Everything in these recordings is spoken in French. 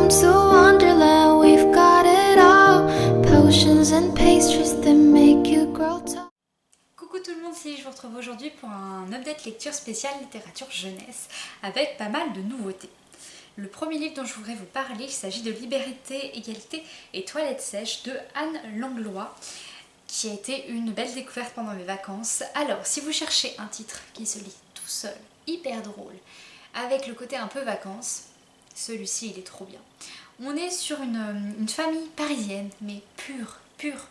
Welcome to Wonderland, we've got it all. Potions and pastries that make you grow tall. Coucou tout le monde, je vous retrouve aujourd'hui pour un update lecture spéciale littérature jeunesse avec pas mal de nouveautés. Le premier livre dont je voudrais vous parler, il s'agit de Liberté, Égalité et Toilettes sèches de Anne Langlois, qui a été une belle découverte pendant mes vacances. Alors, si vous cherchez un titre qui se lit tout seul, hyper drôle, avec le côté un peu vacances, celui-ci il est trop bien. On est sur une famille parisienne, mais pure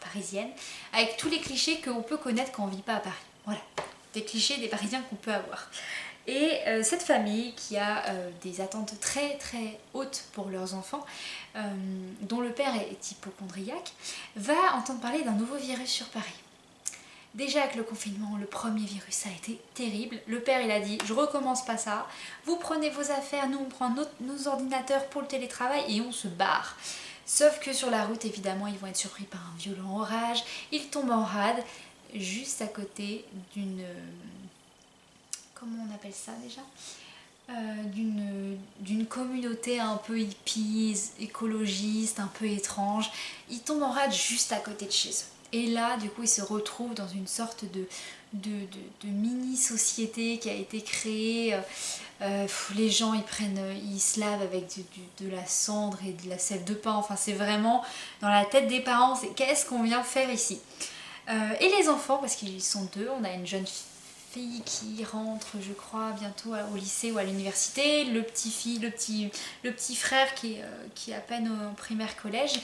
parisienne, avec tous les clichés qu'on peut connaître quand on vit pas à Paris. Voilà, des clichés des Parisiens qu'on peut avoir. Et cette famille qui a des attentes très hautes pour leurs enfants, dont le père est hypocondriaque, va entendre parler d'un nouveau virus sur Paris. Déjà avec le confinement, le premier virus a été terrible. Le père il a dit je recommence pas ça, vous prenez vos affaires, nous on prend nos ordinateurs pour le télétravail et on se barre. Sauf que sur la route évidemment ils vont être surpris par un violent orage, ils tombent en rade juste à côté d'une... comment on appelle ça déjà, d'une communauté un peu hippie, écologiste, un peu étrange. Ils tombent en rade juste à côté de chez eux. Et là, du coup, ils se retrouvent dans une sorte de mini-société qui a été créée. Les gens, ils se lavent avec de la cendre et de la sève de pain. Enfin, c'est vraiment dans la tête des parents. C'est qu'est-ce qu'on vient faire ici? Et les enfants, parce qu'ils sont deux, on a une jeune fille qui rentre, je crois, bientôt au lycée ou à l'université, le petit frère qui est à peine au primaire collège.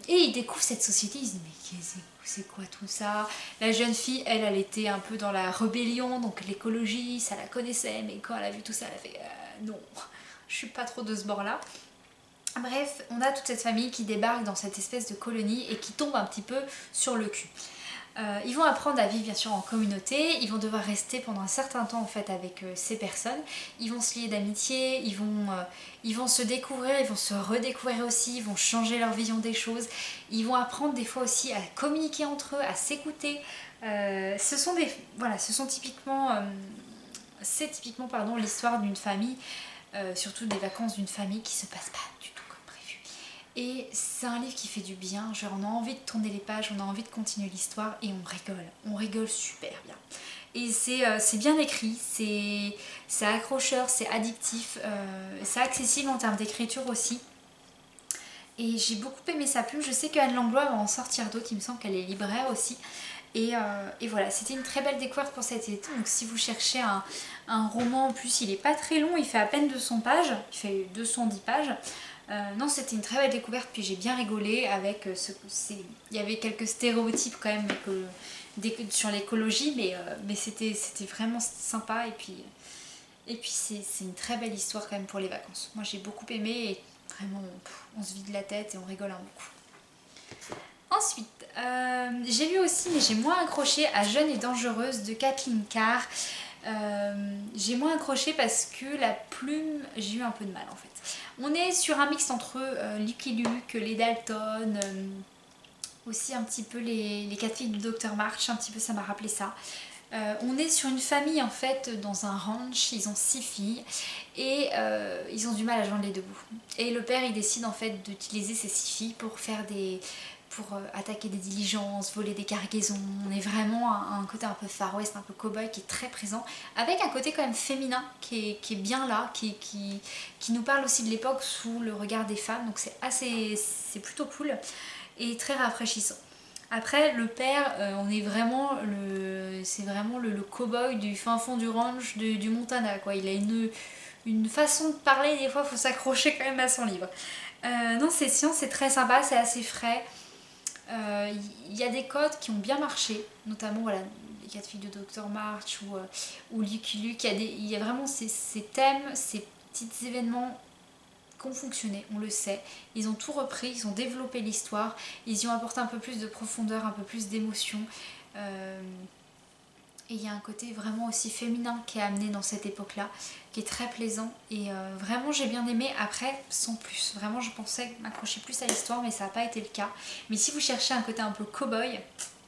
Et ils découvrent cette société, ils se disent mais c'est quoi tout ça? La jeune fille, elle était un peu dans la rébellion, donc l'écologie, ça la connaissait, mais quand elle a vu tout ça, elle a fait non, je suis pas trop de ce bord là. Bref, on a toute cette famille qui débarque dans cette espèce de colonie et qui tombe un petit peu sur le cul. Ils vont apprendre à vivre bien sûr en communauté, ils vont devoir rester pendant un certain temps en fait avec ces personnes, ils vont se lier d'amitié, ils vont se découvrir, ils vont se redécouvrir aussi, ils vont changer leur vision des choses, ils vont apprendre des fois aussi à communiquer entre eux, à s'écouter. C'est typiquement l'histoire d'une famille, surtout des vacances d'une famille qui se passe pas du tout comme prévu. Et c'est un livre qui fait du bien, genre on a envie de tourner les pages, on a envie de continuer l'histoire et on rigole super bien. Et c'est bien écrit, c'est accrocheur, c'est addictif, c'est accessible en termes d'écriture aussi. Et j'ai beaucoup aimé sa plume, je sais qu'Anne Langlois va en sortir d'autres, il me semble qu'elle est libraire aussi. Et voilà, c'était une très belle découverte pour cet été, donc si vous cherchez un roman, en plus il est pas très long, il fait à peine 200 pages, il fait 210 pages. Non, c'était une très belle découverte, puis j'ai bien rigolé avec il y avait quelques stéréotypes quand même sur l'écologie, mais c'était vraiment sympa, et puis c'est une très belle histoire quand même pour les vacances. Moi j'ai beaucoup aimé et vraiment on se vide la tête et on rigole un beaucoup. Ensuite, j'ai lu aussi, mais j'ai moins accroché, à Jeune et dangereuse de Kathleen Carr. J'ai moins accroché parce que la plume, j'ai eu un peu de mal en fait. On est sur un mix entre Lucky Luke, les Dalton, aussi un petit peu les 4 filles du Dr March, un petit peu ça m'a rappelé ça. On est sur une famille en fait dans un ranch, ils ont 6 filles et ils ont du mal à joindre les deux bouts. Et le père il décide en fait d'utiliser ces 6 filles pour attaquer des diligences, voler des cargaisons. On est vraiment à un côté un peu Far West, un peu cow-boy qui est très présent, avec un côté quand même féminin qui est bien là, qui nous parle aussi de l'époque sous le regard des femmes, donc c'est plutôt cool et très rafraîchissant. Après le père, c'est vraiment le cow-boy du fin fond du ranch du Montana quoi. Il a une façon de parler, des fois il faut s'accrocher quand même à son livre. Non, c'est très sympa, c'est assez frais. Il y a des codes qui ont bien marché, notamment voilà, les 4 filles de Dr March ou Lucky Luke. Il y a vraiment ces thèmes, ces petits événements qui ont fonctionné, on le sait. Ils ont tout repris, ils ont développé l'histoire, ils y ont apporté un peu plus de profondeur, un peu plus d'émotion. Et il y a un côté vraiment aussi féminin qui est amené dans cette époque-là, qui est très plaisant. Et vraiment j'ai bien aimé, après sans plus. Vraiment je pensais m'accrocher plus à l'histoire, mais ça n'a pas été le cas. Mais si vous cherchez un côté un peu cow-boy,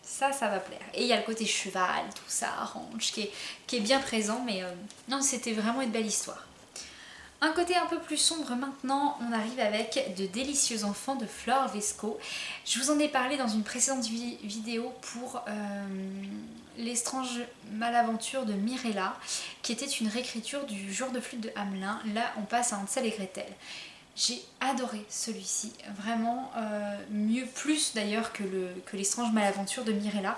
ça va plaire. Et il y a le côté cheval, tout ça, ranch, qui est bien présent. Mais non, c'était vraiment une belle histoire. Un côté un peu plus sombre maintenant, on arrive avec De délicieux enfants de Flore Vesco. Je vous en ai parlé dans une précédente vidéo pour L'étrange malaventure de Mirella, qui était une réécriture du Jour de flûte de Hamelin. Là, on passe à Hansel et Gretel. J'ai adoré celui-ci, vraiment mieux, plus d'ailleurs que L'étrange malaventure de Mirella.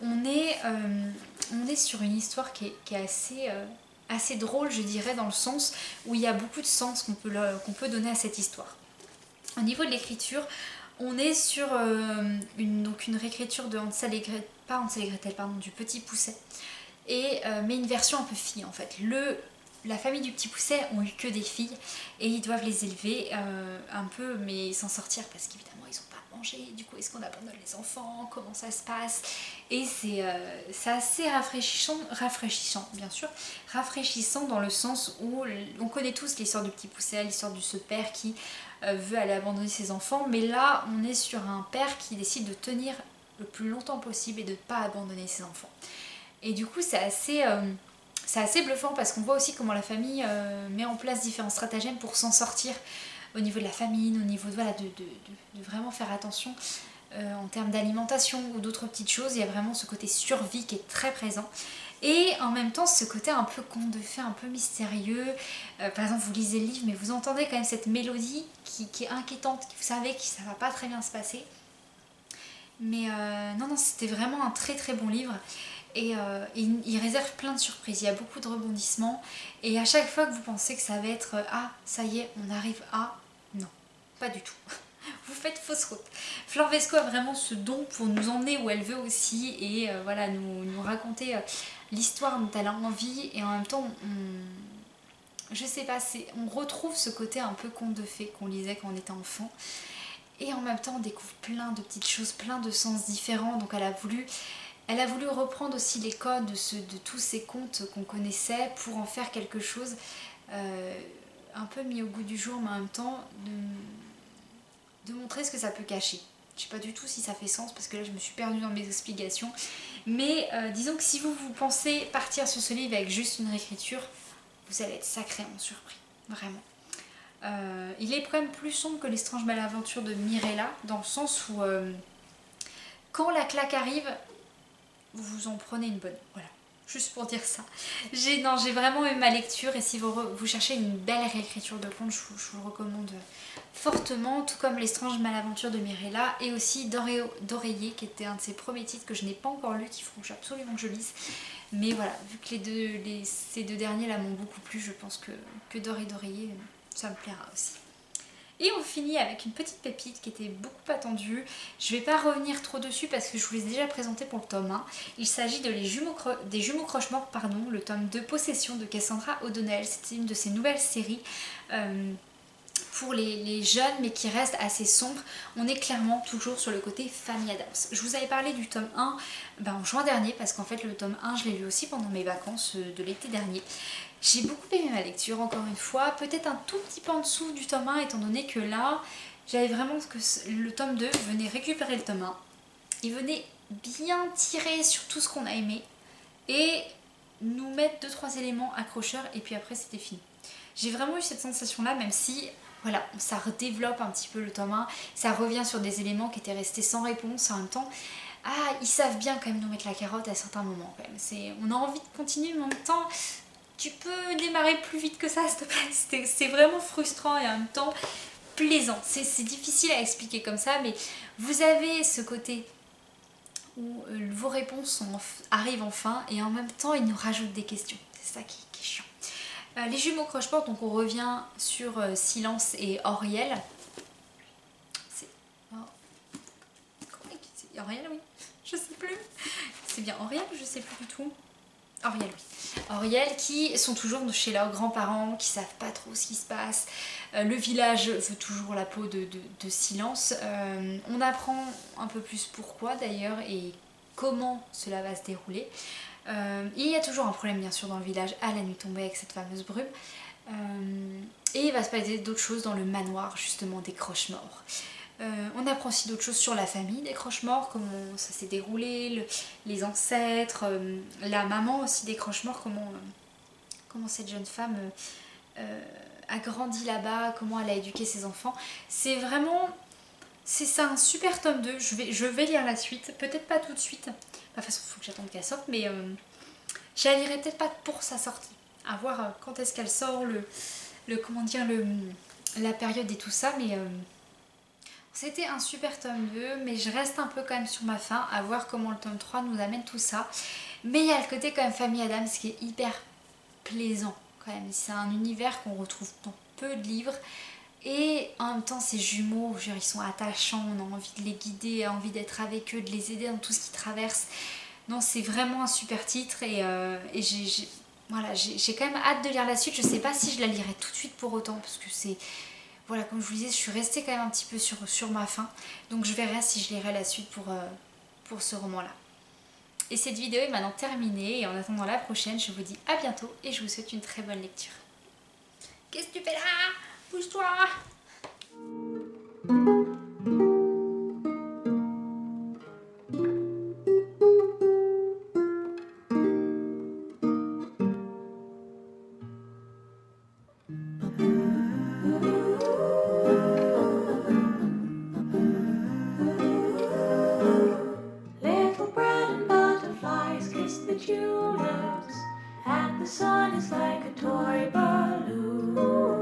On est sur une histoire qui est assez drôle, je dirais, dans le sens où il y a beaucoup de sens qu'on peut donner à cette histoire. Au niveau de l'écriture, on est sur une réécriture de Hansel et Gretel, pas Hansel et Gretel, pardon, du Petit Pousset, mais une version un peu fille en fait. La famille du Petit Pousset ont eu que des filles et ils doivent les élever un peu, mais s'en sortir parce qu'évidemment ils n'ont pas à manger. Du coup, est-ce qu'on abandonne les enfants? Comment ça se passe? Et c'est assez rafraîchissant, bien sûr, rafraîchissant dans le sens où on connaît tous l'histoire du Petit Pousset, l'histoire de ce père qui veut aller abandonner ses enfants, mais là on est sur un père qui décide de tenir le plus longtemps possible et de ne pas abandonner ses enfants. Et du coup c'est assez bluffant parce qu'on voit aussi comment la famille met en place différents stratagèmes pour s'en sortir au niveau de la famine, au niveau de vraiment faire attention en termes d'alimentation ou d'autres petites choses. Il y a vraiment ce côté survie qui est très présent. Et en même temps, ce côté un peu conte de fées, un peu mystérieux. Par exemple, vous lisez le livre, mais vous entendez quand même cette mélodie qui est inquiétante, vous savez que ça va pas très bien se passer. Mais non, c'était vraiment un très très bon livre. Et il réserve plein de surprises, il y a beaucoup de rebondissements. Et à chaque fois que vous pensez que ça va être ah, ça y est, on arrive à... Non, pas du tout. Vous faites fausse route. Flore Vesco a vraiment ce don pour nous emmener où elle veut aussi et voilà, nous raconter l'histoire dont elle a envie. Et en même temps, je sais pas, on retrouve ce côté un peu conte de fées qu'on lisait quand on était enfant. Et en même temps, on découvre plein de petites choses, plein de sens différents. Donc elle a voulu reprendre aussi les codes de tous ces contes qu'on connaissait pour en faire quelque chose un peu mis au goût du jour, mais en même temps de montrer ce que ça peut cacher. Je sais pas du tout si ça fait sens parce que là je me suis perdue dans mes explications. Mais disons que si vous pensez partir sur ce livre avec juste une réécriture, vous allez être sacrément surpris. Vraiment. Il est quand même plus sombre que L'étrange malaventure de Mirella, dans le sens où quand la claque arrive, vous en prenez une bonne. Voilà, juste pour dire ça. J'ai vraiment aimé ma lecture et si vous cherchez une belle réécriture de conte, je vous le recommande fortement, tout comme L'étrange malaventure de Mirella et aussi d'Oreiller, qui était un de ses premiers titres que je n'ai pas encore lu, qu'il faut absolument que je lise. Mais voilà, vu que ces deux derniers là m'ont beaucoup plu, je pense que d'Oreiller, ça me plaira aussi. Et on finit avec une petite pépite qui était beaucoup attendue. Je ne vais pas revenir trop dessus parce que je vous l'ai déjà présenté pour le tome 1. Il s'agit des jumeaux Croche-Mort, le tome 2, Possession de Cassandra O'Donnell. C'était une de ses nouvelles séries pour les jeunes mais qui reste assez sombre. On est clairement toujours sur le côté Famille Adams. Je vous avais parlé du tome 1 en juin dernier parce qu'en fait le tome 1 je l'ai lu aussi pendant mes vacances de l'été dernier. J'ai beaucoup aimé ma lecture, encore une fois, peut-être un tout petit peu en dessous du tome 1 étant donné que là, j'avais vraiment que le tome 2 venait récupérer le tome 1. Il venait bien tirer sur tout ce qu'on a aimé et nous mettre 2-3 éléments accrocheurs et puis après c'était fini. J'ai vraiment eu cette sensation là, même si voilà, ça redéveloppe un petit peu le tome 1, ça revient sur des éléments qui étaient restés sans réponse en même temps. Ah, ils savent bien quand même nous mettre la carotte à certains moments quand même. On a envie de continuer mais en même temps... Tu peux démarrer plus vite que ça, s'il te plaît. C'est vraiment frustrant et en même temps plaisant. C'est difficile à expliquer comme ça, mais vous avez ce côté où vos réponses arrivent enfin et en même temps, ils nous rajoutent des questions. C'est ça qui est chiant. Les jumeaux Croche-Mort, donc on revient sur Silence et Auriel. C'est Auriel, oui. Je sais plus. C'est bien Auriel ou je sais plus du tout. Auriel, oui. Auriel qui sont toujours chez leurs grands-parents, qui savent pas trop ce qui se passe. Le village veut toujours la peau de Silence. On apprend un peu plus pourquoi d'ailleurs et comment cela va se dérouler. Il y a toujours un problème bien sûr dans le village à la nuit tombée avec cette fameuse brume. Et il va se passer d'autres choses dans le manoir justement des Croche-Morts. On apprend aussi d'autres choses sur la famille des Croche-Morts, comment ça s'est déroulé, les ancêtres, la maman aussi des Croche-Morts, comment cette jeune femme a grandi là-bas, comment elle a éduqué ses enfants. C'est vraiment... C'est ça, un super tome 2. Je vais lire la suite. Peut-être pas tout de suite. De toute façon, il faut que j'attende qu'elle sorte. Mais je la lirai peut-être pas pour sa sortie. À voir quand est-ce qu'elle sort, comment dire, la période et tout ça. Mais c'était un super tome 2. Mais je reste un peu quand même sur ma faim. À voir comment le tome 3 nous amène tout ça. Mais il y a le côté quand même Famille Adams qui est hyper plaisant quand même. C'est un univers qu'on retrouve dans peu de livres. Et en même temps, ces jumeaux, genre, ils sont attachants, on a envie de les guider, on a envie d'être avec eux, de les aider dans tout ce qu'ils traversent. Non, c'est vraiment un super titre et j'ai quand même hâte de lire la suite. Je sais pas si je la lirai tout de suite pour autant parce que c'est... Voilà, comme je vous disais, je suis restée quand même un petit peu sur ma faim. Donc je verrai si je lirai la suite pour ce roman-là. Et cette vidéo est maintenant terminée et en attendant la prochaine, je vous dis à bientôt et je vous souhaite une très bonne lecture. Qu'est-ce que tu fais là? Bouge-toi! Little bread and butterflies kiss the tulips, and the sun is like a toy balloon.